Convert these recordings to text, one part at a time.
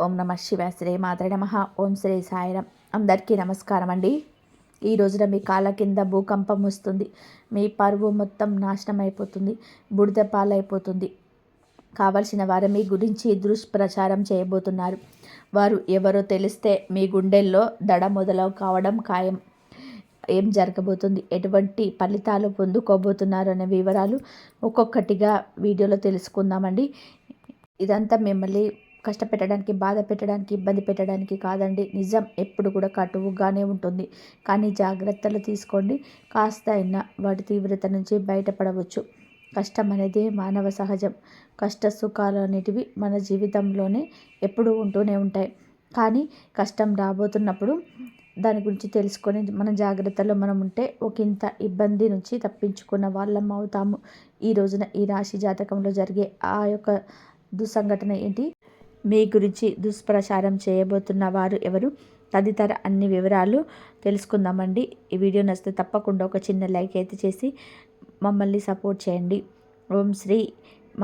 ఓం నమ శివాయ శ్రీ మాత్రే నమః. ఓం శ్రీ సాయిరాం. అందరికీ నమస్కారం అండి. ఈ రోజున మీ కాళ్ళ కింద భూకంపం వస్తుంది. మీ పరువు మొత్తం నాశనం అయిపోతుంది, బుడిద పాలైపోతుంది. కావలసిన వారు మీ గురించి దుష్ప్రచారం చేయబోతున్నారు. వారు ఎవరో తెలిస్తే మీ గుండెల్లో దడ మొదలు కావడం ఖాయం. ఏం జరగబోతుంది, ఎటువంటి ఫలితాలు పొందుకోబోతున్నారు అనే వివరాలు ఒక్కొక్కటిగా వీడియోలో తెలుసుకుందామండి. ఇదంతా మిమ్మల్ని కష్టపెట్టడానికి, బాధ పెట్టడానికి, ఇబ్బంది పెట్టడానికి కాదండి. నిజం ఎప్పుడు కూడా కటువుగానే ఉంటుంది. కానీ జాగ్రత్తలు తీసుకోండి. కాస్త అయినా వాటి తీవ్రత నుంచి బయటపడవచ్చు. కష్టం అనేది మానవ సహజం. కష్ట సుఖాలు అనేటివి మన జీవితంలోనే ఎప్పుడూ ఉంటూనే ఉంటాయి. కానీ కష్టం రాబోతున్నప్పుడు దాని గురించి తెలుసుకొని మన జాగ్రత్తలో మనం ఉంటే ఒకంత ఇబ్బంది నుంచి తప్పించుకున్న వాళ్ళం అవుతాము. ఈ రోజున ఈ రాశి జాతకంలో జరిగే ఆ యొక్క దుస్సంఘటన ఏంటి, మీ గురించి దుష్ప్రచారం చేయబోతున్న వారు ఎవరు, తదితర అన్ని వివరాలు తెలుసుకుందామండి. ఈ వీడియో నచ్చితే తప్పకుండా ఒక చిన్న లైక్ అయితే చేసి మమ్మల్ని సపోర్ట్ చేయండి. ఓం శ్రీ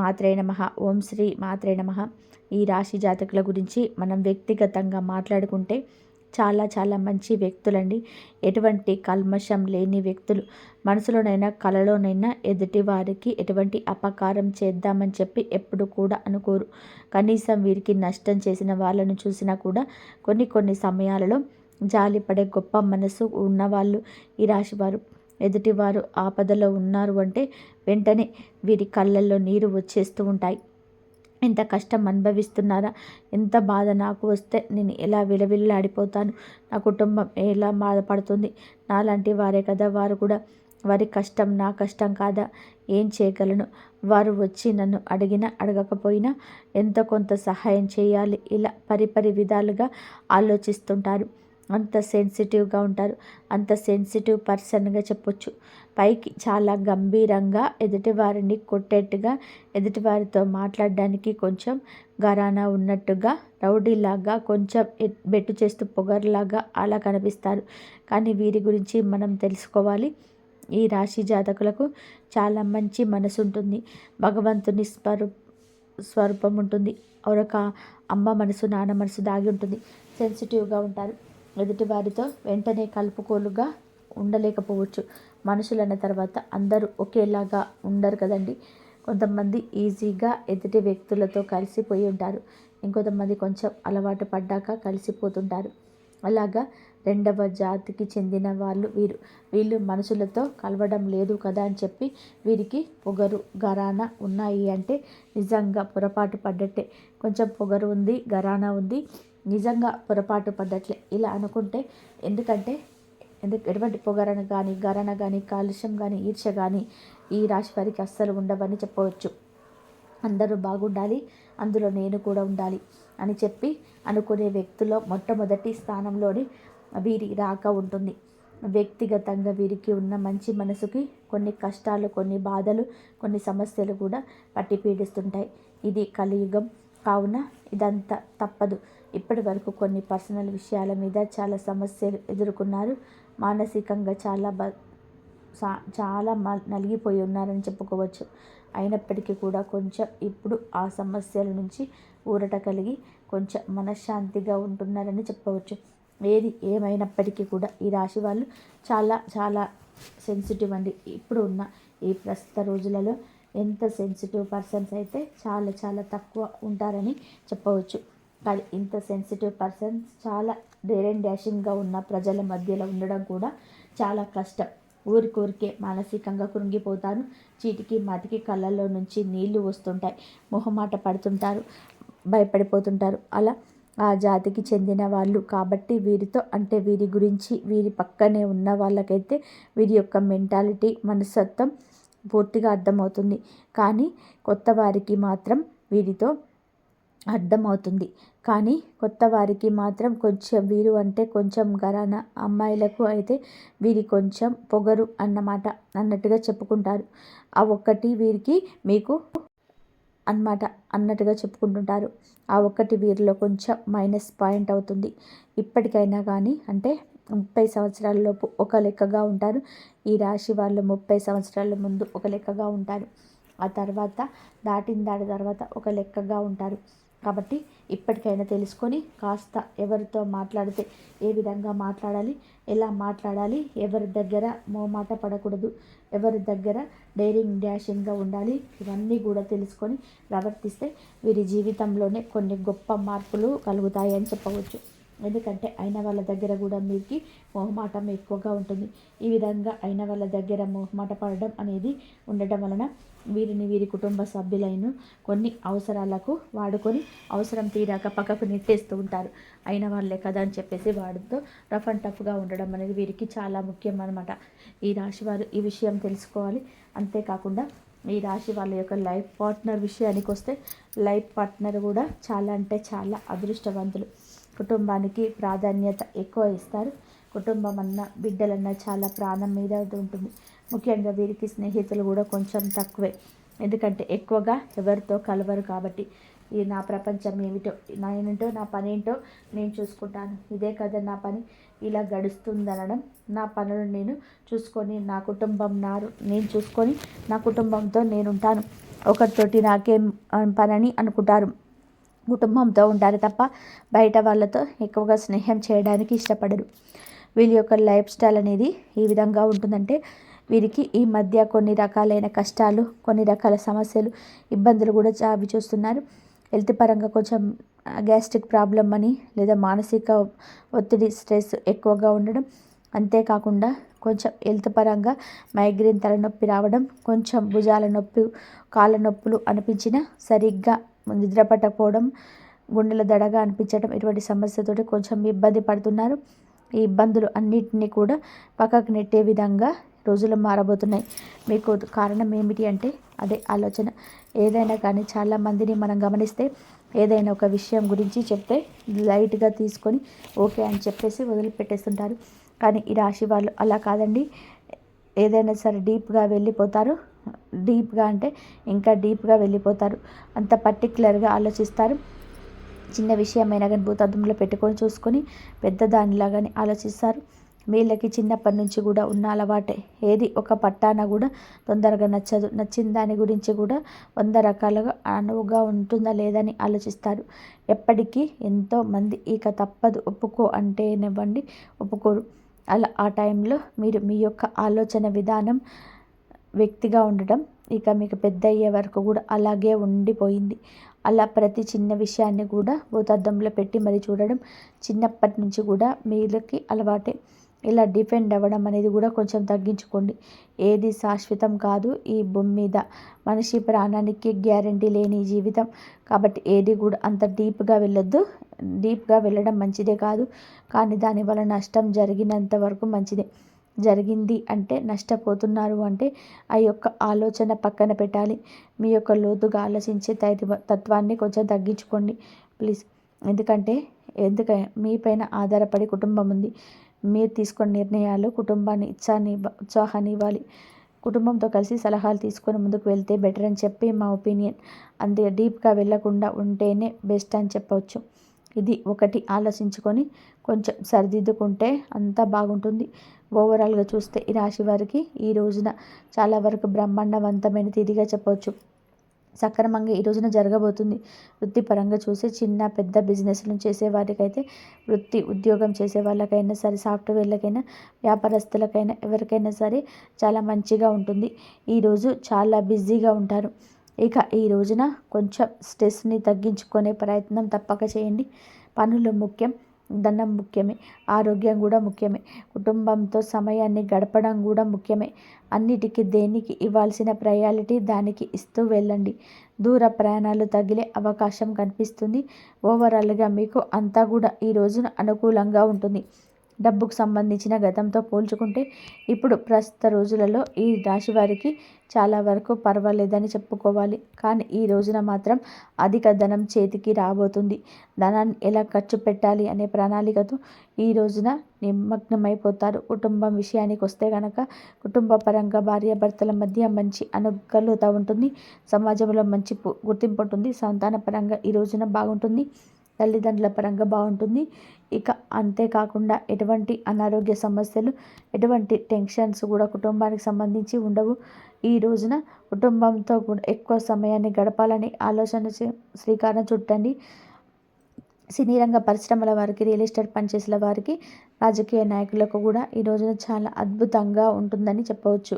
మాత్రే నమః. ఓం శ్రీ మాత్రే నమః. ఈ రాశి జాతకుల గురించి మనం వ్యక్తిగతంగా మాట్లాడుకుంటే చాలా చాలా మంచి వ్యక్తులండి. ఎటువంటి కల్మషం లేని వ్యక్తులు. మనసులోనైనా కలలోనైనా ఎదుటి వారికి ఎటువంటి అపకారం చేద్దామని చెప్పి ఎప్పుడు కూడా అనుకోరు. కనీసం వీరికి నష్టం చేసిన వాళ్ళను చూసినా కూడా కొన్ని సమయాలలో జాలిపడే గొప్ప మనసు ఉన్నవాళ్ళు ఈ రాశివారు. ఎదుటివారు ఆపదలో ఉన్నారు అంటే వెంటనే వీరి కళ్ళల్లో నీరు వచ్చేస్తూ ఉంటాయి. ఎంత కష్టం అనుభవిస్తున్నారా, ఎంత బాధ నాకు వస్తే నేను ఎలా విలవిల్లాడిపోతాను, నా కుటుంబం ఎలా బాధపడుతుంది, నాలాంటి వారే కదా వారు కూడా, వారి కష్టం నా కష్టం కాదా, ఏం చేయగలను, వారు వచ్చి నన్ను అడిగినా అడగకపోయినా ఎంతో కొంత సహాయం చేయాలి, ఇలా పరిపరి విధాలుగా ఆలోచిస్తుంటారు. అంత సెన్సిటివ్గా ఉంటారు. అంత సెన్సిటివ్ పర్సన్గా చెప్పొచ్చు. పైకి చాలా గంభీరంగా ఎదుటివారిని కొట్టేట్టుగా, ఎదుటివారితో మాట్లాడడానికి కొంచెం ఘరానా ఉన్నట్టుగా, రౌడీలాగా, కొంచెం బెట్టు చేస్తూ పొగర్లాగా అలా కనిపిస్తారు. కానీ వీరి గురించి మనం తెలుసుకోవాలి. ఈ రాశి జాతకులకు చాలా మంచి మనసు ఉంటుంది. భగవంతుని స్వరూపం ఉంటుంది. ఒక అమ్మ మనసు, నాన్న మనసు దాగి ఉంటుంది. సెన్సిటివ్గా ఉంటారు. ఎదుటివారితో వెంటనే కలుపుకోలుగా ఉండలేకపోవచ్చు. మనుషులన్న తర్వాత అందరూ ఒకేలాగా ఉండరు కదండి. కొంతమంది ఈజీగా ఎదుటి వ్యక్తులతో కలిసిపోయి ఉంటారు. ఇంకొంతమంది కొంచెం అలవాటు పడ్డాక కలిసిపోతుంటారు. అలాగా రెండవ జాతికి చెందిన వాళ్ళు వీళ్ళు మనుషులతో కలవడం లేదు కదా అని చెప్పి వీరికి పొగరు, ఘరానా ఉన్నాయి అంటే నిజంగా పొరపాటు పడ్డట్టే. కొంచెం పొగరు ఉంది, ఘరానా ఉంది, నిజంగా పొరపాటు పడ్డట్లే ఇలా అనుకుంటే. ఎందుకంటే ఎటువంటి పొగరన కానీ, ఘరాన కానీ, కాలుష్యం కానీ, ఈర్ష్య కానీ ఈ రాశి వారికి అస్సలు ఉండవని చెప్పవచ్చు. అందరూ బాగుండాలి, అందులో నేను కూడా ఉండాలి అని చెప్పి అనుకునే వ్యక్తుల్లో మొట్టమొదటి స్థానంలోని వీరి రాక ఉంటుంది. వ్యక్తిగతంగా వీరికి ఉన్న మంచి మనసుకి కొన్ని కష్టాలు, కొన్ని బాధలు, కొన్ని సమస్యలు కూడా పట్టి పీడిస్తుంటాయి. ఇది కలియుగం కావున ఇదంతా తప్పదు. ఇప్పటి వరకు కొన్ని పర్సనల్ విషయాల మీద చాలా సమస్యలు ఎదుర్కొన్నారు. మానసికంగా చాలా నలిగిపోయి ఉన్నారని చెప్పుకోవచ్చు. అయినప్పటికీ కూడా కొంచెం ఇప్పుడు ఆ సమస్యల నుంచి ఊరట కలిగి కొంచెం మనశ్శాంతిగా ఉంటున్నారని చెప్పవచ్చు. ఏది ఏమైనప్పటికీ కూడా ఈ రాశి వాళ్ళు చాలా చాలా సెన్సిటివ్ అండి. ఇప్పుడు ఉన్న ఈ ప్రస్తుత రోజులలో ఎంత సెన్సిటివ్ పర్సన్స్ అయితే చాలా చాలా తక్కువ ఉంటారని చెప్పవచ్చు. కానీ ఇంత సెన్సిటివ్ పర్సన్స్ చాలా డేర్ అండ్ డాషింగ్గా ఉన్న ప్రజల మధ్యలో ఉండడం కూడా చాలా కష్టం. ఊరికే మానసికంగా కృంగిపోతాను. చీటికి మాటికి కళ్ళల్లో నుంచి నీళ్లు వస్తుంటాయి. మొహమాట పడుతుంటారు, భయపడిపోతుంటారు. అలా ఆ జాతికి చెందిన వాళ్ళు కాబట్టి వీరితో అంటే వీరి గురించి వీరి పక్కనే ఉన్న వాళ్ళకైతే వీరి యొక్క మెంటాలిటీ, మనస్తత్వం పూర్తిగా అర్థమవుతుంది. కానీ కొత్త వారికి మాత్రం వీరితో అర్థమవుతుంది. కానీ కొత్త వారికి మాత్రం కొంచెం వీరు అంటే కొంచెం ఘరానా, అమ్మాయిలకు అయితే వీరి కొంచెం పొగరు అన్నమాట అన్నట్టుగా చెప్పుకుంటారు. ఆ ఒక్కటి వీరికి మీకు అన్నట్టుగా చెప్పుకుంటుంటారు. ఆ ఒక్కటి వీరిలో కొంచెం మైనస్ పాయింట్ అవుతుంది. ఇప్పటికైనా కానీ అంటే 30 సంవత్సరాల లోపు ఒక లెక్కగా ఉంటారు. ఈ రాశి వాళ్ళు 30 సంవత్సరాల ముందు ఒక లెక్కగా ఉంటారు. ఆ తర్వాత దాటిన తర్వాత ఒక లెక్కగా ఉంటారు. కాబట్టి ఇప్పటికైనా తెలుసుకొని కాస్త ఎవరితో మాట్లాడితే ఏ విధంగా మాట్లాడాలి, ఎలా మాట్లాడాలి, ఎవరి దగ్గర మోమాట పడకూడదు, ఎవరి దగ్గర డైరింగ్ డాషింగ్గా ఉండాలి, ఇవన్నీ కూడా తెలుసుకొని ప్రవర్తిస్తే వీరి జీవితంలోనే కొన్ని గొప్ప మార్పులు కలుగుతాయి అని చెప్పవచ్చు. ఎందుకంటే అయిన వాళ్ళ దగ్గర కూడా మీకు మొహమాటం ఎక్కువగా ఉంటుంది. ఈ విధంగా అయిన వాళ్ళ దగ్గర మొహమాట పడడం అనేది ఉండటం వలన వీరి కుటుంబ సభ్యులైన కొన్ని అవసరాలకు వాడుకొని అవసరం తీరాక పక్కకు నెట్టేస్తూ ఉంటారు. అయిన వాళ్ళే కదా అని చెప్పేసి వాడితో రఫ్ అండ్ టఫ్గా ఉండడం అనేది వీరికి చాలా ముఖ్యం అన్నమాట. ఈ రాశి వారు ఈ విషయం తెలుసుకోవాలి. అంతేకాకుండా ఈ రాశి వాళ్ళ యొక్క లైఫ్ పార్ట్నర్ విషయానికి వస్తే లైఫ్ పార్ట్నర్ కూడా చాలా అంటే చాలా అదృష్టవంతులు. కుటుంబానికి ప్రాధాన్యత ఎక్కువ ఇస్తారు. కుటుంబం అన్న బిడ్డలన్న చాలా ప్రాణం మీద ఉంటుంది. ముఖ్యంగా వీరికి స్నేహితులు కూడా కొంచెం తక్కువే. ఎందుకంటే ఎక్కువగా ఎవరితో కలవరు కాబట్టి. ఈ నా ప్రపంచం ఏమిటో, నా పని ఏంటో నేను చూసుకుంటాను, ఇదే కదా నా పని, ఇలా గడుస్తుందనడం, నా పనులు నేను చూసుకొని నా కుటుంబం నేను చూసుకొని నా కుటుంబంతో నేనుంటాను, ఒకరితోటి నాకేం పనని అనుకుంటారు. కుటుంబంతో ఉంటారు తప్ప బయట వాళ్ళతో ఎక్కువగా స్నేహం చేయడానికి ఇష్టపడరు. వీళ్ళ యొక్క లైఫ్ స్టైల్ అనేది ఈ విధంగా ఉంటుందంటే వీరికి ఈ మధ్య కొన్ని రకాలైన కష్టాలు, కొన్ని రకాల సమస్యలు, ఇబ్బందులు కూడా చావి చూస్తున్నారు. హెల్త్ పరంగా కొంచెం గ్యాస్ట్రిక్ ప్రాబ్లం అని, లేదా మానసిక ఒత్తిడి, స్ట్రెస్ ఎక్కువగా ఉండడం, అంతేకాకుండా కొంచెం హెల్త్ పరంగా మైగ్రేన్ తలనొప్పి రావడం, కొంచెం భుజాల నొప్పి, కాళ్ళ నొప్పులు అనిపించిన సరిగ్గా నిద్ర పట్టకపోవడం, గుండెల దడగా అనిపించడం, ఇటువంటి సమస్యతోటి కొంచెం ఇబ్బంది పడుతున్నారు. ఈ ఇబ్బందులు అన్నిటినీ కూడా పక్కకు నెట్టే విధంగా రోజులు మారబోతున్నాయి. మీకు కారణం ఏమిటి అంటే అదే ఆలోచన. ఏదైనా కానీ చాలామందిని మనం గమనిస్తే ఏదైనా ఒక విషయం గురించి చెప్తే లైట్గా తీసుకొని ఓకే అని చెప్పేసి వదిలిపెట్టేస్తుంటారు. కానీ ఈ రాశి వాళ్ళు అలా కాదండి. ఏదైనా సరే డీప్గా వెళ్ళిపోతారు. డీప్గా అంటే ఇంకా డీప్గా వెళ్ళిపోతారు. అంత పర్టికులర్గా ఆలోచిస్తారు. చిన్న విషయమైనా కానీ భూతద్దంలో పెట్టుకొని చూసుకొని పెద్ద దానిలాగానే ఆలోచిస్తారు. వీళ్ళకి చిన్నప్పటి నుంచి కూడా ఉన్న అలవాటే. ఏది ఒక పట్టాన కూడా తొందరగా నచ్చదు. నచ్చిన దాని గురించి కూడా 100 రకాలుగా అనువుగా ఉంటుందా లేదని ఆలోచిస్తారు. ఎప్పటికీ ఎంతోమంది ఇక తప్పదు ఒప్పుకో అంటేనివ్వండి ఒప్పుకోరు. అలా ఆ టైంలో మీరు మీ యొక్క ఆలోచన విధానం వ్యక్తిగా ఉండటం ఇక మీకు పెద్ద అయ్యే వరకు కూడా అలాగే ఉండిపోయింది. అలా ప్రతి చిన్న విషయాన్ని కూడా భూతద్దంలో పెట్టి మరి చూడడం చిన్నప్పటి నుంచి కూడా మీలకి అలవాటే. ఇలా డిపెండ్ అవ్వడం అనేది కూడా కొంచెం తగ్గించుకోండి. ఏది శాశ్వతం కాదు ఈ భూమి మీద. మనిషి ప్రాణానికి గ్యారంటీ లేని జీవితం కాబట్టి ఏది కూడా అంత డీప్గా వెళ్ళొద్దు. డీప్గా వెళ్ళడం మంచిదే కాదు, కానీ దానివల్ల నష్టం జరిగినంత వరకు మంచిదే. జరిగింది అంటే నష్టపోతున్నారు అంటే ఆ యొక్క ఆలోచన పక్కన పెట్టాలి. మీ యొక్క లోతుగా ఆలోచించే తత్వాన్ని కొంచెం తగ్గించుకోండి ప్లీజ్. ఎందుకంటే మీ పైన ఆధారపడి కుటుంబం ఉంది. మీరు తీసుకున్న నిర్ణయాలు కుటుంబాన్ని ఉత్సాహాన్ని ఇవ్వాలి. కుటుంబంతో కలిసి సలహాలు తీసుకొని ముందుకు వెళ్తే బెటర్ అని చెప్పి మా ఒపీనియన్. అంతే డీప్గా వెళ్ళకుండా ఉంటేనే బెస్ట్ అని చెప్పవచ్చు. ఇది ఒకటి ఆలోచించుకొని కొంచెం సరిదిద్దుకుంటే అంతా బాగుంటుంది. ఓవరాల్గా చూస్తే ఈ రాశి వారికి ఈ రోజున చాలా వరకు బ్రహ్మాండవంతమైన తిథిగా చెప్పవచ్చు. సక్రమంగా ఈ రోజున జరగబోతుంది. వృత్తిపరంగా చూసి చిన్న పెద్ద బిజినెస్లను చేసే వారికైతే, వృత్తి ఉద్యోగం చేసే వాళ్ళకైనా సరే, సాఫ్ట్వేర్లకైనా, వ్యాపారస్తులకైనా, ఎవరికైనా సరే చాలా మంచిగా ఉంటుంది. ఈరోజు చాలా బిజీగా ఉంటారు. ఇక ఈ రోజున కొంచెం స్ట్రెస్ని తగ్గించుకునే ప్రయత్నం తప్పక చేయండి. పనులు ముఖ్యం, ధనం ముఖ్యమే, ఆరోగ్యం కూడా ముఖ్యమే, కుటుంబంతో సమయాన్ని గడపడం కూడా ముఖ్యమే. అన్నిటికీ దేనికి ఇవ్వాల్సిన ప్రయారిటీ దానికి ఇస్తూ వెళ్ళండి. దూర ప్రయాణాలు తగిలే అవకాశం కనిపిస్తుంది. ఓవరాల్గా మీకు అంతా కూడా ఈ రోజున అనుకూలంగా ఉంటుంది. డబ్బుకు సంబంధించిన గతంతో పోల్చుకుంటే ఇప్పుడు ప్రస్తుత రోజులలో ఈ రాశి వారికి చాలా వరకు పర్వాలేదని చెప్పుకోవాలి. కానీ ఈ రోజున మాత్రం అధిక ధనం చేతికి రాబోతుంది. ధనాన్ని ఎలా ఖర్చు పెట్టాలి అనే ప్రణాళికతో ఈ రోజున నిమగ్నమైపోతారు. కుటుంబం విషయానికి వస్తే కనుక కుటుంబ పరంగా భార్యాభర్తల మధ్య మంచి అనుకూలత ఉంటుంది. సమాజంలో మంచి గుర్తింపు ఉంటుంది. సంతాన పరంగా ఈ రోజున బాగుంటుంది. తల్లిదండ్రుల పరంగా బాగుంటుంది. ఇక అంతేకాకుండా ఎటువంటి అనారోగ్య సమస్యలు, ఎటువంటి టెన్షన్స్ కూడా కుటుంబానికి సంబంధించి ఉండవు. ఈ రోజున కుటుంబంతో కూడా ఎక్కువ సమయాన్ని గడపాలని ఆలోచన శ్రీకారం చుట్టండి. సినీ రంగ పరిశ్రమల వారికి, రియల్ ఎస్టేట్ పనిచేసే వారికి, రాజకీయ నాయకులకు కూడా ఈ రోజున చాలా అద్భుతంగా ఉంటుందని చెప్పవచ్చు.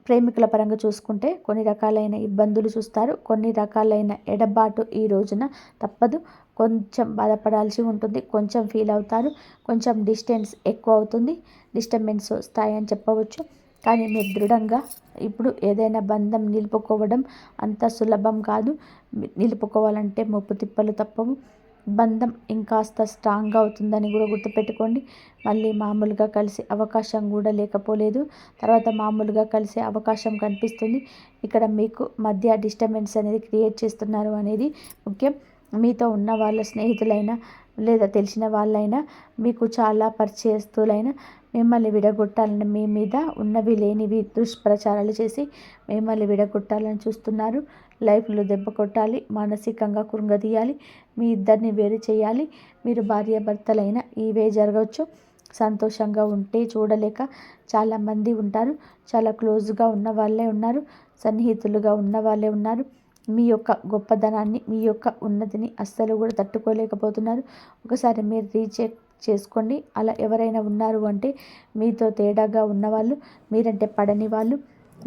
ప్రేమికుల పరంగా చూసుకుంటే కొన్ని రకాలైన ఇబ్బందులు చూస్తారు. కొన్ని రకాలైన ఎడబాటు ఈ రోజున తప్పదు. కొంచెం బాధపడాల్సి ఉంటుంది. కొంచెం ఫీల్ అవుతారు. కొంచెం డిస్టెన్స్ ఎక్కువ అవుతుంది. డిస్టర్బెన్స్ వస్తాయని చెప్పవచ్చు. కానీ మీరు దృఢంగా ఇప్పుడు ఏదైనా బంధం నిలుపుకోవడం అంత సులభం కాదు. నిలుపుకోవాలంటే ముప్పు తిప్పలు తప్పవు. బంధం ఇంకాస్త స్ట్రాంగ్గా అవుతుందని కూడా గుర్తుపెట్టుకోండి. మళ్ళీ మామూలుగా కలిసే అవకాశం కూడా లేకపోలేదు. తర్వాత మామూలుగా కలిసే అవకాశం కనిపిస్తుంది. ఇక్కడ మీకు మధ్య డిస్టర్బెన్స్ అనేది క్రియేట్ చేస్తున్నారు అనేది ముఖ్యం. మీతో ఉన్న వాళ్ళ స్నేహితులైనా లేదా తెలిసిన వాళ్ళైనా మీకు చాలా పరిచయస్తులైన మిమ్మల్ని విడగొట్టాలని, మీ మీద ఉన్నవి లేనివి దుష్ప్రచారాలు చేసి మిమ్మల్ని విడగొట్టాలని చూస్తున్నారు. లైఫ్లో దెబ్బ కొట్టాలి, మానసికంగా కృంగదీయాలి, మీ ఇద్దరిని వేరు చేయాలి. మీరు భార్యాభర్తలైన ఇవే జరగవచ్చు. సంతోషంగా ఉంటే చూడలేక చాలామంది ఉంటారు. చాలా క్లోజ్గా ఉన్న వాళ్ళే ఉన్నారు. సన్నిహితులుగా ఉన్న వాళ్ళే ఉన్నారు. మీ యొక్క గొప్పదనాన్ని, మీ యొక్క ఉన్నతిని అస్సలు కూడా తట్టుకోలేకపోతున్నారు. ఒకసారి మీరు రీచెక్ చేసుకోండి. అలా ఎవరైనా ఉన్నారు అంటే మీతో తేడాగా ఉన్నవాళ్ళు, మీరంటే పడని వాళ్ళు,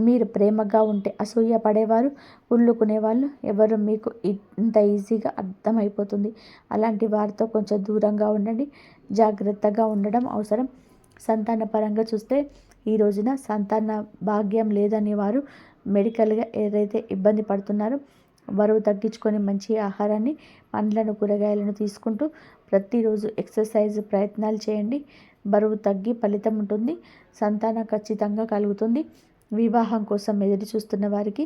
మీరు ప్రేమగా ఉంటే అసూయ పడేవారు, కుళ్ళుకునేవాళ్ళు ఎవరు మీకు ఇంత ఈజీగా అర్థమైపోతుంది. అలాంటి వారితో కొంచెం దూరంగా ఉండండి. జాగ్రత్తగా ఉండడం అవసరం. సంతాన పరంగా చూస్తే ఈ రోజున సంతాన భాగ్యం లేదని వారు మెడికల్గా ఏదైతే ఇబ్బంది పడుతున్నారో బరువు తగ్గించుకొని మంచి ఆహారాన్ని, పండ్లను, కూరగాయలను తీసుకుంటూ ప్రతిరోజు ఎక్సర్సైజ్ ప్రయత్నాలు చేయండి. బరువు తగ్గి ఫలితం ఉంటుంది. సంతానం ఖచ్చితంగా కలుగుతుంది. వివాహం కోసం ఎదురు చూస్తున్న వారికి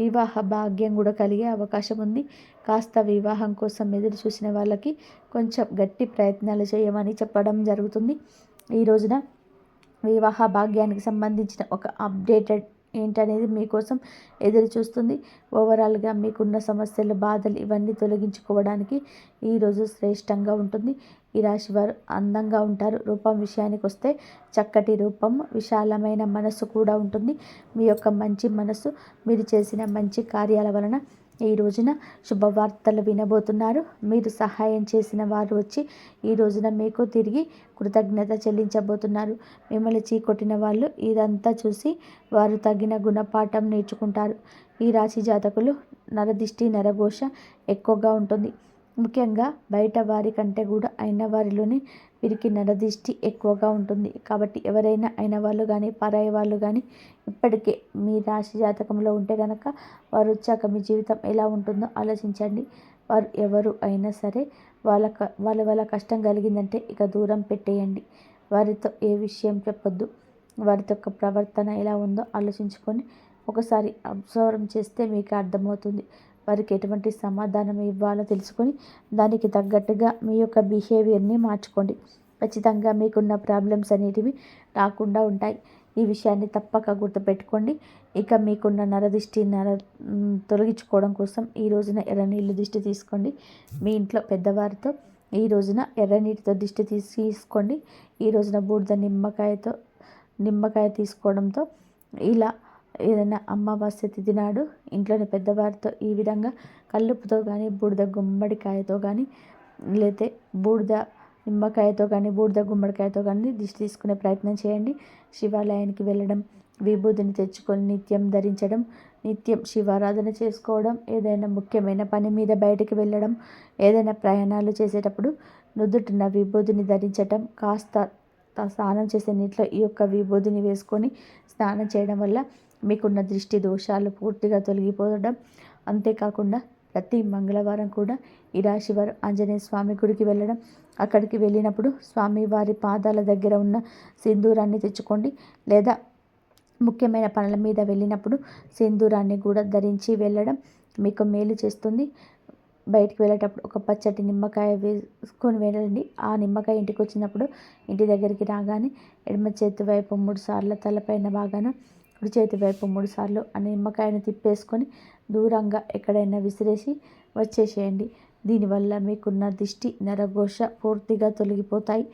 వివాహ భాగ్యం కూడా కలిగే అవకాశం ఉంది. కాస్త వివాహం కోసం ఎదురు చూసిన వాళ్ళకి కొంచెం గట్టి ప్రయత్నాలు చేయమని చెప్పడం జరుగుతుంది. ఈ రోజున వివాహ భాగ్యానికి సంబంధించిన ఒక అప్డేటెడ్ ఏంటనేది మీకోసం ఎదురు చూస్తుంది. ఓవరాల్గా మీకున్న సమస్యలు, బాధలు ఇవన్నీ తొలగించుకోవడానికి ఈరోజు శ్రేష్టంగా ఉంటుంది. ఈ రాశి వారు అందంగా ఉంటారు. రూపం విషయానికి వస్తే చక్కటి రూపం, విశాలమైన మనస్సు కూడా ఉంటుంది. మీ యొక్క మంచి మనస్సు, మీరు చేసిన మంచి కార్యాల వలన ఈ రోజున శుభవార్తలు వినబోతున్నారు. మీరు సహాయం చేసిన వారు వచ్చి ఈ రోజున మీకు తిరిగి కృతజ్ఞత చెల్లించబోతున్నారు. మిమ్మల్ని చీకొట్టిన వాళ్ళు ఇదంతా చూసి వారు తగిన గుణపాఠం నేర్చుకుంటారు. ఈ రాశి జాతకులు నరదిష్టి, నరఘోష ఎక్కువగా ఉంటుంది. ముఖ్యంగా బయట వారి కంటే కూడా అయిన వారిలోనే వీరికి నరదిష్టి ఎక్కువగా ఉంటుంది. కాబట్టి ఎవరైనా అయిన వాళ్ళు కానీ, పరాయి వాళ్ళు కానీ ఇప్పటికే మీ రాశి జాతకంలో ఉంటే కనుక వారు వచ్చాక మీ జీవితం ఎలా ఉంటుందో ఆలోచించండి. వారు ఎవరు అయినా సరే వాళ్ళ కష్టం కలిగిందంటే ఇక దూరం పెట్టేయండి. వారితో ఏ విషయం చెప్పొద్దు. వారితో యొక్క ప్రవర్తన ఎలా ఉందో ఆలోచించుకొని ఒకసారి అబ్జర్వ్ చేస్తే మీకు అర్థమవుతుంది. వారికి ఎటువంటి సమాధానం ఇవ్వాలో తెలుసుకొని దానికి తగ్గట్టుగా మీ యొక్క బిహేవియర్ని మార్చుకోండి. ఖచ్చితంగా మీకున్న ప్రాబ్లమ్స్ అనేటివి రాకుండా ఉంటాయి. ఈ విషయాన్ని తప్పక గుర్తుపెట్టుకోండి. ఇక మీకున్న నరదిష్టి తొలగించుకోవడం కోసం ఈ రోజున ఎర్రనీళ్ళు దిష్టి తీసుకోండి. మీ ఇంట్లో పెద్దవారితో ఈ రోజున ఎర్రనీటితో దిష్టి తీసుకోండి. ఈ రోజున బూడిద నిమ్మకాయ తీసుకోవడంతో ఇలా ఏదైనా అమావాస్య తిథి నాడు ఇంట్లోని పెద్దవారితో ఈ విధంగా కల్లుపుతో కానీ, బూడిద గుమ్మడికాయతో కానీ, లేతే బూడిద నిమ్మకాయతో కానీ, బూడిద గుమ్మడికాయతో కానీ దిష్టి తీసుకునే ప్రయత్నం చేయండి. శివాలయానికి వెళ్ళడం, విభూతిని తెచ్చుకొని నిత్యం ధరించడం, నిత్యం శివారాధన చేసుకోవడం, ఏదైనా ముఖ్యమైన పని మీద బయటికి వెళ్ళడం, ఏదైనా ప్రయాణాలు చేసేటప్పుడు నుదుటిన విభూతిని ధరించటం, కాస్త స్నానం చేసే నీటిలో ఈ యొక్క విభూతిని వేసుకొని స్నానం చేయడం వల్ల మీకున్న దృష్టి దోషాలు పూర్తిగా తొలగిపోవడం. అంతేకాకుండా ప్రతి మంగళవారం కూడా ఈ రాశి వారు ఆంజనేయ స్వామి గుడికి వెళ్ళడం, అక్కడికి వెళ్ళినప్పుడు స్వామివారి పాదాల దగ్గర ఉన్న సింధూరాన్ని తెచ్చుకోండి. లేదా ముఖ్యమైన పనుల మీద వెళ్ళినప్పుడు సింధూరాన్ని కూడా ధరించి వెళ్ళడం మీకు మేలు చేస్తుంది. బయటికి వెళ్ళేటప్పుడు ఒక పచ్చటి నిమ్మకాయ వేసుకొని వెళ్ళండి. ఆ నిమ్మకాయ ఇంటికి వచ్చినప్పుడు ఇంటి దగ్గరికి రాగానే ఎడమ చేతి వైపు 3 సార్లు, తలపైన భాగాన కుడి చేతి వైపు 3 సార్లు ఆ నిమ్మకాయను తిప్పేసుకొని దూరంగా ఎక్కడైనా విసిరేసి వచ్చేసేయండి. దీనివల్ల మీకున్న దిష్టి, నరఘోష పూర్తిగా తొలగిపోతాయి.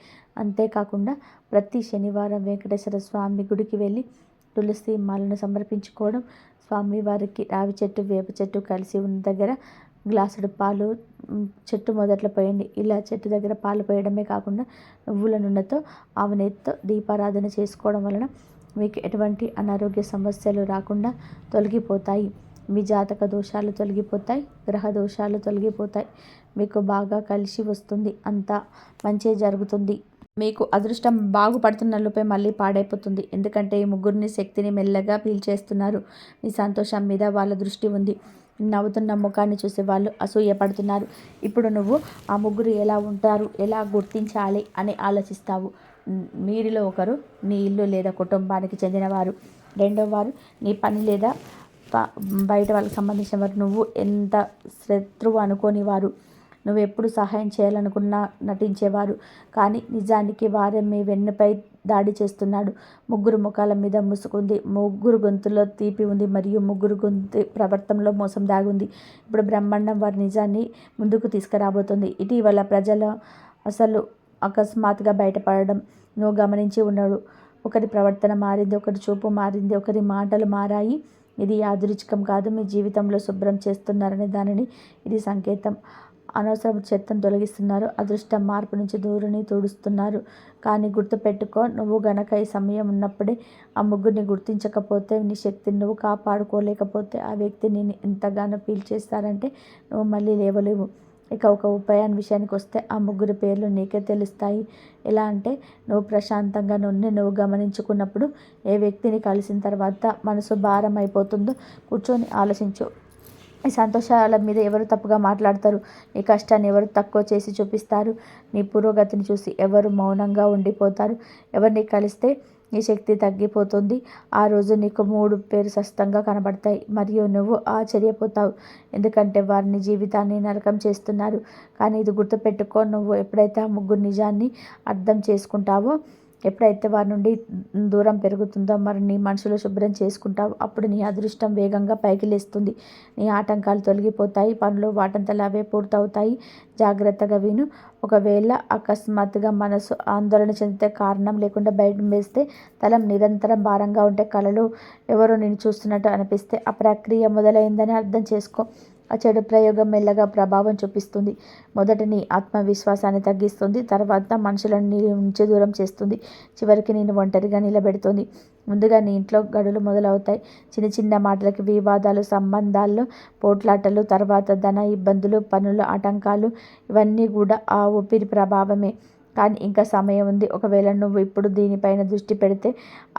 అంతేకాకుండా ప్రతి శనివారం వెంకటేశ్వర స్వామి గుడికి వెళ్ళి తులసి మాలను సమర్పించుకోవడం, స్వామివారికి రావి చెట్టు, వేప చెట్టు కలిసి ఉన్న దగ్గర గ్లాసుడు పాలు చెట్టు మొదట్లో పోయండి. ఇలా చెట్టు దగ్గర పాలు పోయడమే కాకుండా నువ్వుల నూనెతో ఆవు నెయ్యితో దీపారాధన చేసుకోవడం వలన మీకు ఎటువంటి అనారోగ్య సమస్యలు రాకుండా తొలగిపోతాయి. మీ జాతక దోషాలు తొలగిపోతాయి, గ్రహ దోషాలు తొలగిపోతాయి. మీకు బాగా కలిసి వస్తుంది, అంతా మంచే జరుగుతుంది. మీకు అదృష్టం బాగుపడుతున్న లోపే మళ్ళీ పాడైపోతుంది. ఎందుకంటే ఈ ముగ్గురిని శక్తిని మెల్లగా పీల్చేస్తున్నారు. మీ సంతోషం మీద వాళ్ళ దృష్టి ఉంది. నవ్వుతున్న ముఖాన్ని చూసి వాళ్ళు అసూయపడుతున్నారు. ఇప్పుడు నువ్వు ఆ ముగ్గురు ఎలా ఉంటారు, ఎలా గుర్తించాలి అని ఆలోచిస్తావు. మీరిలో ఒకరు నీ ఇల్లు లేదా కుటుంబానికి చెందినవారు, రెండో వారు నీ పని లేదా బయట వాళ్ళకి సంబంధించిన వారు. నువ్వు ఎంత శత్రువు అనుకోని వారు, నువ్వు ఎప్పుడు సహాయం చేయాలనుకున్నా నటించేవారు, కానీ నిజానికి వారే మీ వెన్నుపై దాడి చేస్తున్నాడు. ముగ్గురు ముఖాల మీద ముసుగుంది, ముగ్గురు గొంతులో తీపి ఉంది, మరియు ముగ్గురు గొంతు ప్రవర్తనలో మోసం దాగుంది. ఇప్పుడు బ్రహ్మాండం వారి నిజాన్ని ముందుకు తీసుకురాబోతుంది. ఇటీవల ప్రజల అసలు అకస్మాత్తుగా బయటపడడం నువ్వు గమనించి ఉన్నాడు. ఒకరి ప్రవర్తన మారింది, ఒకరి చూపు మారింది, ఒకరి మాటలు మారాయి. ఇది యాదృచ్ఛికం కాదు, మీ జీవితంలో శుభ్రం చేస్తున్నారనే దానిని ఇది సంకేతం. అనవసరపు చెత్తను తొలగిస్తున్నారు, అదృష్టం మార్పు నుంచి దూరిని తుడుస్తున్నారు. కానీ గుర్తుపెట్టుకో, నువ్వు గనక ఈ సమయం ఉన్నప్పుడే ఆ ముగ్గురిని గుర్తించకపోతే, నీ శక్తిని నువ్వు కాపాడుకోలేకపోతే ఆ వ్యక్తి నేను ఎంతగానో పీల్చేస్తారంటే నువ్వు మళ్ళీ లేవలేవు. ఇక ఒక ఉపాయాన్ని విషయానికి వస్తే, ఆ ముగ్గురి పేర్లు నీకే తెలుస్తాయి. ఎలా అంటే, నువ్వు ప్రశాంతంగా నువ్వు గమనించుకున్నప్పుడు ఏ వ్యక్తిని కలిసిన తర్వాత మనసు భారం అయిపోతుందో కూర్చొని ఆలోచించు. నీ సంతోషాల మీద ఎవరు తప్పుగా మాట్లాడతారు, నీ కష్టాన్ని ఎవరు తక్కువ చేసి చూపిస్తారు, నీ పురోగతిని చూసి ఎవరు మౌనంగా ఉండిపోతారు. ఎవరిని కలిస్తే నీ శక్తి తగ్గిపోతుంది. ఆ రోజు నీకు 3 పేరు స్పష్టంగా కనబడతాయి మరియు నువ్వు ఆశ్చర్యపోతావు. ఎందుకంటే వారిని జీవితాన్ని నరకం చేస్తున్నారు. కానీ ఇది గుర్తుపెట్టుకో, నువ్వు ఎప్పుడైతే ఆ ముగ్గురు నిజాన్ని అర్థం చేసుకుంటావో, ఎప్పుడైతే వారి నుండి దూరం పెరుగుతుందో, మరి నీ మనసులో శుభ్రం చేసుకుంటావు, అప్పుడు నీ అదృష్టం వేగంగా పైకి లేస్తుంది. నీ ఆటంకాలు తొలగిపోతాయి, పనులు వాటంతలా అవే పూర్తవుతాయి. జాగ్రత్తగా విను. ఒకవేళ అకస్మాత్తుగా మనసు ఆందోళన చెందితే, కారణం లేకుండా బయట వేస్తే, తల నిరంతరం భారంగా ఉంటే, కలలో ఎవరో నిన్ను చూస్తున్నట్టు అనిపిస్తే, ఆ ప్రక్రియ మొదలైందని అర్థం చేసుకో. ఆ చెడు ప్రయోగం మెల్లగా ప్రభావం చూపిస్తుంది. మొదట నీ ఆత్మవిశ్వాసాన్ని తగ్గిస్తుంది, తర్వాత మనుషులను నీ నుంచి దూరం చేస్తుంది, చివరికి నేను ఒంటరిగా నిలబెడుతుంది. ముందుగా నీ ఇంట్లో గడులు మొదలవుతాయి. చిన్న చిన్న మాటలకి వివాదాలు, సంబంధాల్లో పోట్లాటలు, తర్వాత ధన ఇబ్బందులు, పనుల ఆటంకాలు, ఇవన్నీ కూడా ఆ ఊపిరి ప్రభావమే. కానీ ఇంకా సమయం ఉంది. ఒకవేళ నువ్వు ఇప్పుడు దీనిపైన దృష్టి పెడితే,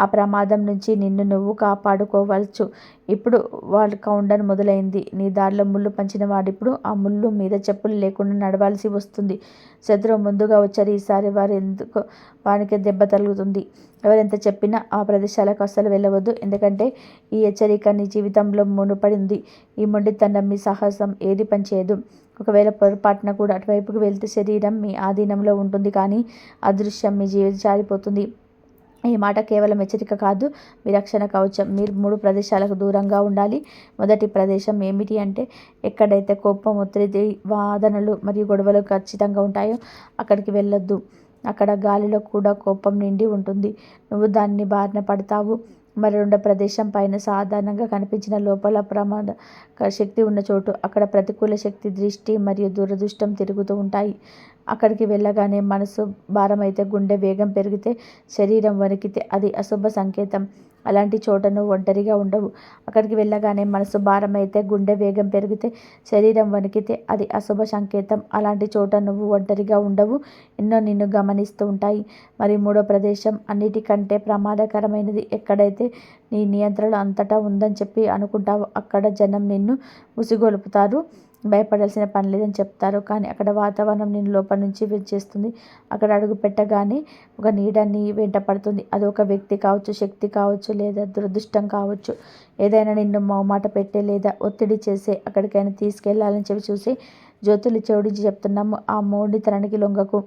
ఆ ప్రమాదం నుంచి నిన్ను నువ్వు కాపాడుకోవచ్చు. ఇప్పుడు వాళ్ళ కౌంటర్ మొదలైంది. నీ దారిలో ముళ్ళు పంచిన వాడిప్పుడు ఆ ముళ్ళు మీద చెప్పులు లేకుండా నడవాల్సి వస్తుంది. శత్రువు ముందుగా వచ్చారు, ఈసారి వారికి దెబ్బ తగులుతుంది. ఎవరెంత చెప్పినా ఆ ప్రదేశాలకు అస్సలు వెళ్ళవద్దు. ఎందుకంటే ఈ హెచ్చరిక నీ జీవితంలో ముడిపడింది. ఈ మొండితనం, మీ సాహసం ఏది పనిచేయదు. ఒకవేళ పొరపాటున కూడా అటువైపుకు వెళ్తే శరీరం మీ ఆధీనంలో ఉంటుంది, కానీ అదృశ్యం మీ జీవితం జారిపోతుంది. ఈ మాట కేవలం హెచ్చరిక కాదు, మీ రక్షణ కవచం. మీరు 3 ప్రదేశాలకు దూరంగా ఉండాలి. మొదటి ప్రదేశం ఏమిటి అంటే, ఎక్కడైతే కోపం, ఒత్తిడి, వాదనలు మరియు గొడవలు ఖచ్చితంగా ఉంటాయో అక్కడికి వెళ్ళొద్దు. అక్కడ గాలిలో కూడా కోపం నిండి ఉంటుంది, నువ్వు దాన్ని బారిన పడతావు. మరి రెండో ప్రదేశం పైన సాధారణంగా కనిపించిన లోపల ప్రమాద శక్తి ఉన్న చోటు. అక్కడ ప్రతికూల శక్తి, దృష్టి మరియు దురదృష్టం తిరుగుతూ ఉంటాయి. అక్కడికి వెళ్ళగానే మనసు భారమైతే, గుండె వేగం పెరిగితే, శరీరం వణికితే అది అశుభ సంకేతం. అలాంటి చోట నువ్వు ఒంటరిగా ఉండవు. అక్కడికి వెళ్ళగానే మనసు భారమైతే, గుండె వేగం పెరిగితే, శరీరం వణికితే అది అశుభ సంకేతం. అలాంటి చోట నువ్వు ఒంటరిగా ఉండవు, ఎన్నో నిన్ను గమనిస్తూ ఉంటాయి. మరి మూడో ప్రదేశం అన్నిటికంటే ప్రమాదకరమైనది. ఎక్కడైతే నీ నియంత్రణ అంతటా ఉందని చెప్పి అనుకుంటావో అక్కడ జనం నిన్ను ఉసిగొలుపుతారు, భయపడాల్సిన పని లేదని చెప్తారు. కానీ అక్కడ వాతావరణం నిన్ను లోపల నుంచి చేస్తుంది. అక్కడ అడుగు పెట్టగానే ఒక నీడ నీ వెంట పడుతుంది. అది ఒక వ్యక్తి కావచ్చు, శక్తి కావచ్చు, లేదా దురదృష్టం కావచ్చు. ఏదైనా నిన్ను మొహమాట పెట్టే లేదా ఒత్తిడి చేసే, అక్కడికైనా తీసుకెళ్లాలని చెప్పి చూసి జ్యోతులు జోడించి చెప్తున్నాము, ఆ మొండితనానికి లొంగకు.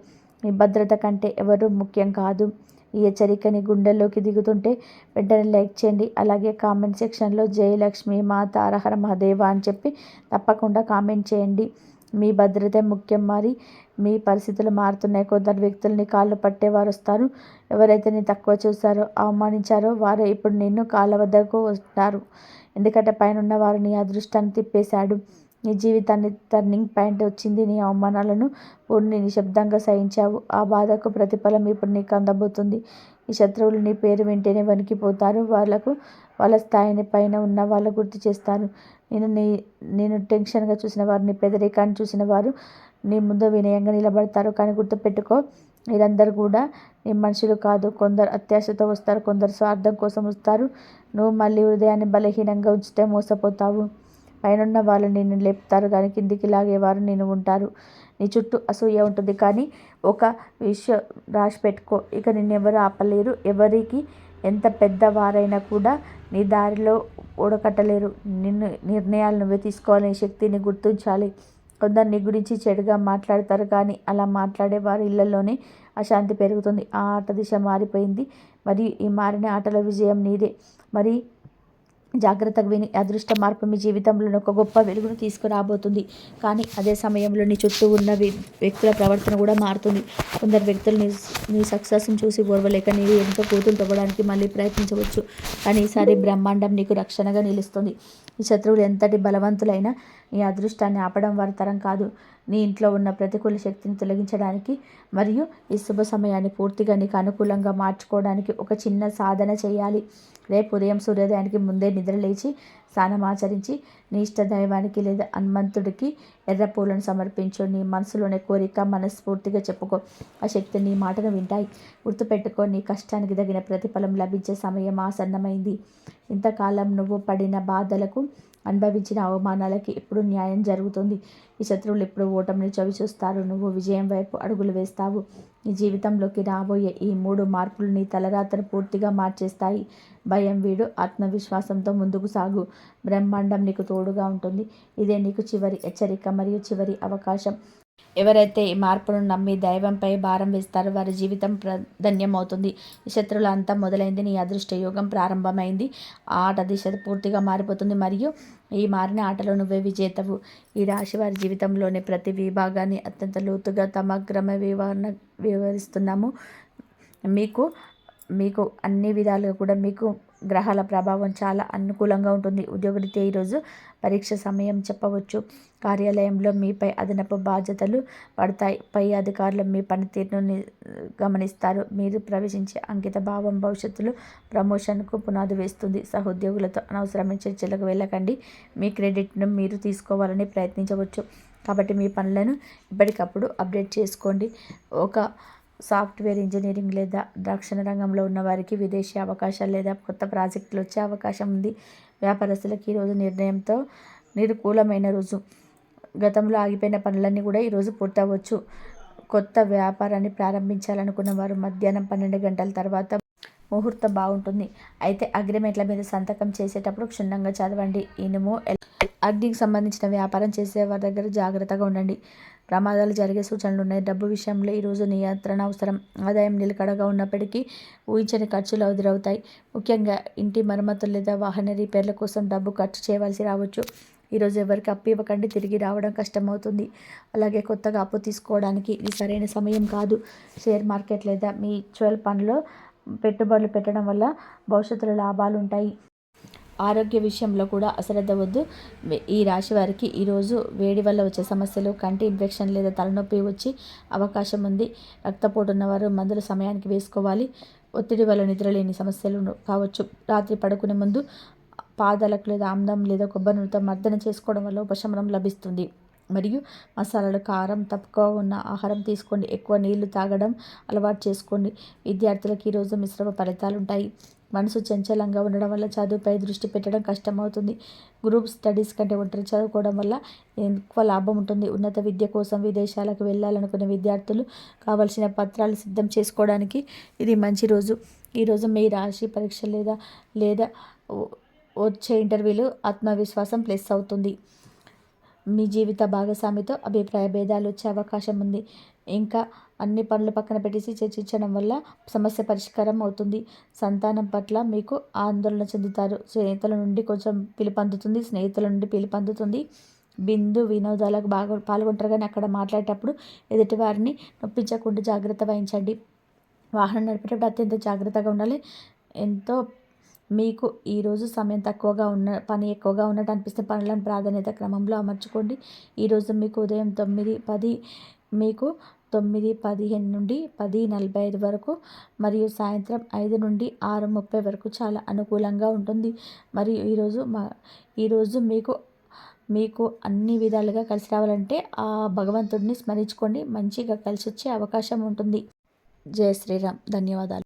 నీ భద్రత కంటే ఎవరు ముఖ్యం కాదు. ఈ హెచ్చరికని గుండెల్లోకి దిగుతుంటే వెంటనే లైక్ చేయండి. అలాగే కామెంట్ సెక్షన్లో జయలక్ష్మి మాత హరహర మహాదేవ అని చెప్పి తప్పకుండా కామెంట్ చేయండి. మీ భద్రతే ముఖ్యం. మరి మీ పరిస్థితులు మారుతున్నాయి. కొందరు వ్యక్తులని కాళ్ళు పట్టేవారు వస్తారు. ఎవరైతే నీ తక్కువ చూసారో, అవమానించారో వారే ఇప్పుడు నిన్ను కాళ్ళ వద్దకు వస్తారు. ఎందుకంటే పైన వారు నీ అదృష్టాన్ని తిప్పేశాడు. నీ జీవితాన్ని టర్నింగ్ పాయింట్ వచ్చింది. నీ అవమానాలను పూర్ణి నిశ్శబ్దంగా సహించావు. ఆ బాధకు ప్రతిఫలం ఇప్పుడు నీకు అందబోతుంది. ఈ శత్రువులు నీ పేరు వింటేనే వణికిపోతారు. వాళ్ళ స్థాయిని పైన ఉన్న వాళ్ళు గుర్తు చేస్తారు. నేను టెన్షన్గా చూసిన వారు, నీ పేదరికాన్ని చూసిన వారు నీ ముందు వినయంగా నిలబడతారు. కానీ గుర్తుపెట్టుకో, వీరందరూ కూడా నీ మనుషులు కాదు. కొందరు అత్యాశతో వస్తారు, కొందరు స్వార్థం కోసం వస్తారు. నువ్వు మళ్ళీ హృదయాన్ని బలహీనంగా ఉంచితే మోసపోతావు. పైనున్న వాళ్ళు నిన్ను లేపుతారు, కానీ కిందికి లాగేవారు నేను ఉంటారు. నీ చుట్టూ అసూయ ఉంటుంది, కానీ ఒక విషయం రాసి పెట్టుకో, ఇక నిన్నెవరు ఆపలేరు. ఎవరికి ఎంత పెద్దవారైనా కూడా నీ దారిలో ఓడకట్టలేరు. నిర్ణయాలు నువ్వే తీసుకోవాలనే శక్తిని గుర్తించాలి. కొందరు నీ గురించి చెడుగా మాట్లాడతారు, కానీ అలా మాట్లాడే వారి ఇళ్లలోనే అశాంతి పెరుగుతుంది. ఆ ఆట దిశ మారిపోయింది, మరియు ఈ మారిన ఆటలో విజయం నీదే. మరి జాగ్రత్తగా విని, అదృష్ట మార్పు మీ జీవితంలో ఒక గొప్ప వెలుగును తీసుకురాబోతుంది. కానీ అదే సమయంలో నీ చుట్టూ ఉన్న వ్యక్తుల ప్రవర్తన కూడా మారుతుంది. కొందరు వ్యక్తులు నీ సక్సెస్ని చూసి ఓర్వలేక నీవు ఎంతో కూతులు తవ్వడానికి మళ్ళీ ప్రయత్నించవచ్చు. కానీ ఈసారి బ్రహ్మాండం నీకు రక్షణగా నిలుస్తుంది. ఈ శత్రువులు ఎంతటి బలవంతులైనా నీ అదృష్టాన్ని ఆపడం వారి తరం కాదు. నీ ఇంట్లో ఉన్న ప్రతికూల శక్తిని తొలగించడానికి మరియు ఈ శుభ సమయాన్ని పూర్తిగా నీకు అనుకూలంగా మార్చుకోవడానికి ఒక చిన్న సాధన చేయాలి. రేపు ఉదయం సూర్యోదయానికి ముందే నిద్రలేచి స్నానమాచరించి నీ ఇష్ట దైవానికి లేదా హనుమంతుడికి ఎర్ర పూలను సమర్పించు. నీ మనసులోని కోరిక మనస్ఫూర్తిగా చెప్పుకో. ఆ శక్తి నీ మాటను వింటాయి. గుర్తుపెట్టుకో, నీ కష్టానికి తగిన ప్రతిఫలం లభించే సమయం ఆసన్నమైంది. ఇంతకాలం నువ్వు పడిన బాధలకు, అనుభవించిన అవమానాలకి ఇప్పుడు న్యాయం జరుగుతుంది. ఈ శత్రువులు ఇప్పుడు ఓటమిని చవిచూస్తారు. నువ్వు విజయం వైపు అడుగులు వేస్తావు. నీ జీవితంలోకి రాబోయే ఈ 3 మార్పులు నీ తలరాతను పూర్తిగా మార్చేస్తాయి. భయం వీడు, ఆత్మవిశ్వాసంతో ముందుకు సాగు. బ్రహ్మాండం నీకు తోడుగా ఉంటుంది. ఇదే నీకు చివరి హెచ్చరిక మరియు చివరి అవకాశం. ఎవరైతే ఈ మార్పును నమ్మి దైవంపై భారం వేస్తారో వారి జీవితం ధన్యమవుతుంది. ఈ శత్రువుల అంతా మొదలైంది. నీ అదృష్ట యోగం ప్రారంభమైంది. ఆ ఆట దిశ పూర్తిగా మారిపోతుంది, మరియు ఈ మారిన ఆటలో నువ్వే విజేతవు. ఈ రాశి వారి జీవితంలోని ప్రతి విభాగాన్ని అత్యంత లోతుగా సమగ్రమ వివరిస్తున్నాము. మీకు అన్ని విధాలుగా కూడా మీకు గ్రహాల ప్రభావం చాలా అనుకూలంగా ఉంటుంది. ఉద్యోగరీత్యా ఈరోజు పరీక్ష సమయం చెప్పవచ్చు. కార్యాలయంలో మీపై అదనపు బాధ్యతలు పడతాయి. పై అధికారులు మీ పనితీరును గమనిస్తారు. మీరు ప్రవేశించే అంకిత భావం భవిష్యత్తులో ప్రమోషన్కు పునాది వేస్తుంది. సహోద్యోగులతో అనవసరమైన చర్చలకు వెళ్ళకండి. మీ క్రెడిట్ను మీరు తీసుకోవాలని ప్రయత్నించవచ్చు, కాబట్టి మీ పనులను ఎప్పటికప్పుడు అప్డేట్ చేసుకోండి. ఒక సాఫ్ట్వేర్ ఇంజనీరింగ్ లేదా రక్షణ రంగంలో ఉన్న వారికి విదేశీ అవకాశాలు లేదా కొత్త ప్రాజెక్టులు వచ్చే అవకాశం ఉంది. వ్యాపారస్తులకు ఈరోజు నిర్ణయంతో నిరుకూలమైన రోజు. గతంలో ఆగిపోయిన పనులన్నీ కూడా ఈరోజు పూర్తవచ్చు. కొత్త వ్యాపారాన్ని ప్రారంభించాలనుకున్న వారు మధ్యాహ్నం 12 గంటల తర్వాత ముహూర్తం బాగుంటుంది. అయితే అగ్రిమెంట్ల మీద సంతకం చేసేటప్పుడు క్షుణ్ణంగా చదవండి. ఇనుము, అగ్నికి సంబంధించిన వ్యాపారం చేసే వారి దగ్గర జాగ్రత్తగా ఉండండి. ప్రమాదాలు జరిగే సూచనలు ఉన్నాయి. డబ్బు విషయంలో ఈరోజు నియంత్రణ అవసరం. ఆదాయం నిలకడగా ఉన్నప్పటికీ ఊహించని ఖర్చులు ఎదురవుతాయి. ముఖ్యంగా ఇంటి మరమ్మతులు లేదా వాహన రిపేర్ల కోసం డబ్బు ఖర్చు చేయవలసి రావచ్చు. ఈరోజు ఎవరికి అప్పు ఇవ్వకండి, తిరిగి రావడం కష్టమవుతుంది. అలాగే కొత్తగా అప్పు తీసుకోవడానికి ఇది సరైన సమయం కాదు. షేర్ మార్కెట్ లేదా మ్యూచువల్ ఫండ్లో పెట్టుబడులు పెట్టడం వల్ల భవిష్యత్తులో లాభాలు ఉంటాయి. ఆరోగ్య విషయంలో కూడా అశ్రద్ధ వద్దు. ఈ రాశి వారికి ఈరోజు వేడి వల్ల వచ్చే సమస్యలు, కంటి ఇన్ఫెక్షన్ లేదా తలనొప్పి వచ్చే అవకాశం ఉంది. రక్తపోటు ఉన్నవారు మందులు సమయానికి వేసుకోవాలి. ఒత్తిడి వల్ల నిద్రలేని సమస్యలు కావచ్చు. రాత్రి పడుకునే ముందు పాదాలకు లేదా ఆమ్లం లేదా కొబ్బరి నూనెతో మర్దన చేసుకోవడం వల్ల ఉపశమనం లభిస్తుంది. మరియు మసాలాలు, కారం తక్కువ ఉన్న ఆహారం తీసుకోండి. ఎక్కువ నీళ్లు తాగడం అలవాటు చేసుకోండి. విద్యార్థులకు ఈరోజు మిశ్రమ ఫలితాలు ఉంటాయి. మనసు చంచలంగా ఉండడం వల్ల చదువుపై దృష్టి పెట్టడం కష్టమవుతుంది. గ్రూప్ స్టడీస్ కంటే ఒంటరి చదువుకోవడం వల్ల ఎక్కువ లాభం ఉంటుంది. ఉన్నత విద్య కోసం విదేశాలకు వెళ్ళాలనుకునే విద్యార్థులు కావలసిన పత్రాలు సిద్ధం చేసుకోవడానికి ఇది మంచి రోజు. ఈరోజు మీ రాశి పరీక్ష లేదా వచ్చే ఇంటర్వ్యూలు ఆత్మవిశ్వాసం ప్లస్ అవుతుంది. మీ జీవిత భాగస్వామితో అభిప్రాయ భేదాలు వచ్చే అవకాశం ఉంది. ఇంకా అన్ని పనులు పక్కన పెట్టేసి చర్చించడం వల్ల సమస్య పరిష్కారం అవుతుంది. సంతానం పట్ల మీకు ఆందోళన చెందుతారు. స్నేహితుల నుండి పిలుపొందుతుంది. బిందు వినోదాలకు బాగా పాల్గొంటారు, కానీ అక్కడ మాట్లాడేటప్పుడు ఎదుటి వారిని నొప్పించకుండా జాగ్రత్త వహించండి. వాహనం నడిపేటప్పుడు అత్యంత జాగ్రత్తగా ఉండాలి. ఎంతో మీకు ఈరోజు సమయం తక్కువగా పని ఎక్కువగా ఉన్నట్టు అనిపిస్తే పనులను ప్రాధాన్యత క్రమంలో అమర్చుకోండి. ఈరోజు మీకు ఉదయం 9:10 మీకు 9:15 నుండి 10:45 వరకు మరియు సాయంత్రం 5 నుండి 6:30 వరకు చాలా అనుకూలంగా ఉంటుంది. మరియు ఈరోజు మీకు అన్ని విధాలుగా కలిసి రావాలంటే ఆ భగవంతుడిని స్మరించుకోండి. మంచిగా కలిసి వచ్చే అవకాశం ఉంటుంది. జై శ్రీరామ్. ధన్యవాదాలు.